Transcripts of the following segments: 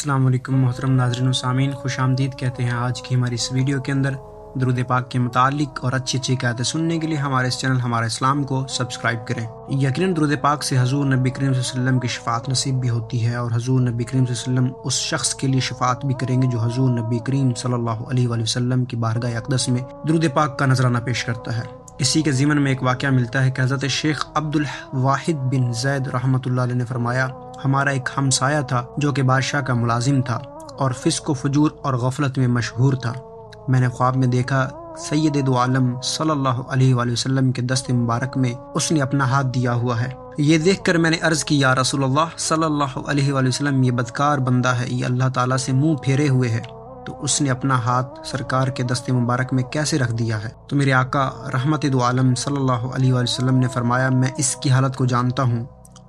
السلام علیکم محترم ناظرین و سامعین، خوش آمدید کہتے ہیں آج کی ہماری اس ویڈیو کے اندر۔ درود پاک کے متعلق اور اچھی اچھی قیادیں سننے کے لیے ہمارے اس چینل ہمارا اسلام کو سبسکرائب کریں۔ یقیناً درود پاک سے حضور نبی کریم صلی اللہ علیہ وسلم کی شفاعت نصیب بھی ہوتی ہے، اور حضور نبی کریم صلی اللہ علیہ وسلم اس شخص کے لیے شفاعت بھی کریں گے جو حضور نبی کریم صلی اللہ علیہ وآلہ وسلم کی بارگاہ اقدس میں درود پاک کا نذرانہ پیش کرتا ہے۔ اسی کے ضمن میں ایک واقعہ ملتا ہے کہ حضرت شیخ عبد الواحد بن زید رحمۃ اللہ علیہ نے فرمایا، ہمارا ایک ہمسایہ تھا جو کہ بادشاہ کا ملازم تھا اور فسق و فجور اور غفلت میں مشہور تھا۔ میں نے خواب میں دیکھا سید دو عالم صلی اللہ علیہ وآلہ وسلم کے دست مبارک میں اس نے اپنا ہاتھ دیا ہوا ہے۔ یہ دیکھ کر میں نے عرض کی، یا رسول اللہ صلی اللہ علیہ وآلہ وسلم، یہ بدکار بندہ ہے، یہ اللہ تعالیٰ سے منہ پھیرے ہوئے ہے، تو اس نے اپنا ہاتھ سرکار کے دست مبارک میں کیسے رکھ دیا ہے؟ تو میرے آقا رحمت دو عالم صلی اللہ علیہ وآلہ وسلم نے فرمایا، میں اس کی حالت کو جانتا ہوں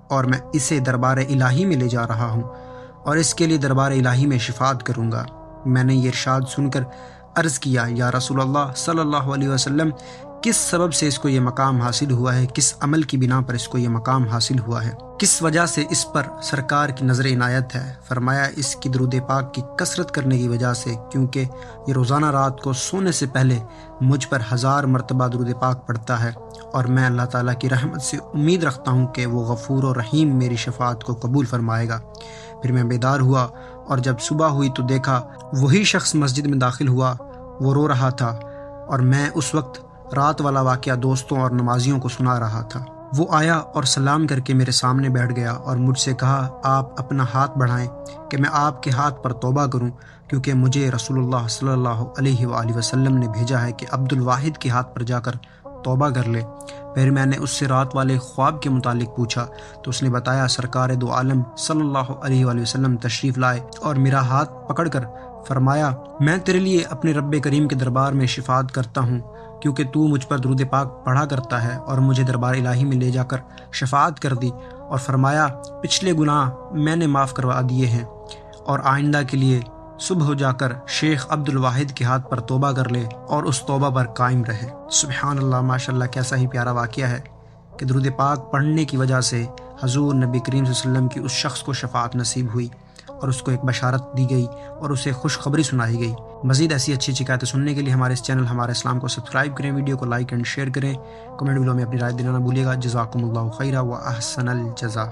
اور میں اسے دربار الہی میں لے جا رہا ہوں اور اس کے لیے دربار الہی میں شفاعت کروں گا۔ میں نے یہ ارشاد سن کر عرض کیا، یا رسول اللہ صلی اللہ علیہ وسلم، کس سبب سے اس کو یہ مقام حاصل ہوا ہے؟ کس عمل کی بنا پر اس کو یہ مقام حاصل ہوا ہے؟ کس وجہ سے اس پر سرکار کی نظر عنایت ہے؟ فرمایا، اس کی درود پاک کی کثرت کرنے کی وجہ سے، کیونکہ یہ روزانہ رات کو سونے سے پہلے مجھ پر 1000 مرتبہ درود پاک پڑھتا ہے، اور میں اللہ تعالیٰ کی رحمت سے امید رکھتا ہوں کہ وہ غفور و رحیم میری شفاعت کو قبول فرمائے گا۔ پھر میں بیدار ہوا اور جب صبح ہوئی تو دیکھا وہی شخص مسجد میں داخل ہوا، وہ رو رہا تھا، اور میں اس وقت رات والا واقعہ دوستوں اور نمازیوں کو سنا رہا تھا۔ وہ آیا اور سلام کر کے میرے سامنے بیٹھ گیا اور مجھ سے کہا، آپ اپنا ہاتھ بڑھائیں کہ میں آپ کے ہاتھ پر توبہ کروں، کیونکہ مجھے رسول اللہ صلی اللہ علیہ وآلہ وسلم نے بھیجا ہے کہ عبد الواحد کے ہاتھ پر جا کر توبہ کر لے۔ پھر میں نے اس سے رات والے خواب کے متعلق پوچھا تو اس نے بتایا، سرکار دو عالم صلی اللہ علیہ وآلہ وسلم تشریف لائے اور میرا ہاتھ پکڑ کر فرمایا، میں تیرے لیے اپنے رب کریم کے دربار میں شفاعت کرتا ہوں، کیونکہ تو مجھ پر درود پاک پڑھا کرتا ہے، اور مجھے دربار الہی میں لے جا کر شفاعت کر دی، اور فرمایا، پچھلے گناہ میں نے معاف کروا دیے ہیں، اور آئندہ کے لیے صبح ہو جا کر شیخ عبد الواحد کے ہاتھ پر توبہ کر لے اور اس توبہ پر قائم رہے۔ سبحان اللہ، ماشاءاللہ، کیسا ہی پیارا واقعہ ہے کہ درود پاک پڑھنے کی وجہ سے حضور نبی کریم صلی اللہ علیہ وسلم کی اس شخص کو شفاعت نصیب ہوئی اور اس کو ایک بشارت دی گئی اور اسے خوشخبری سنائی گئی۔ مزید ایسی اچھی اچھی باتیں سننے کے لیے ہمارے اس چینل ہمارے اسلام کو سبسکرائب کریں، ویڈیو کو لائک اینڈ شیئر کریں، کمنٹ بلو میں اپنی رائے دینا نہ بھولیے گا۔ جزاکم اللہ خیرا و احسن الجزا۔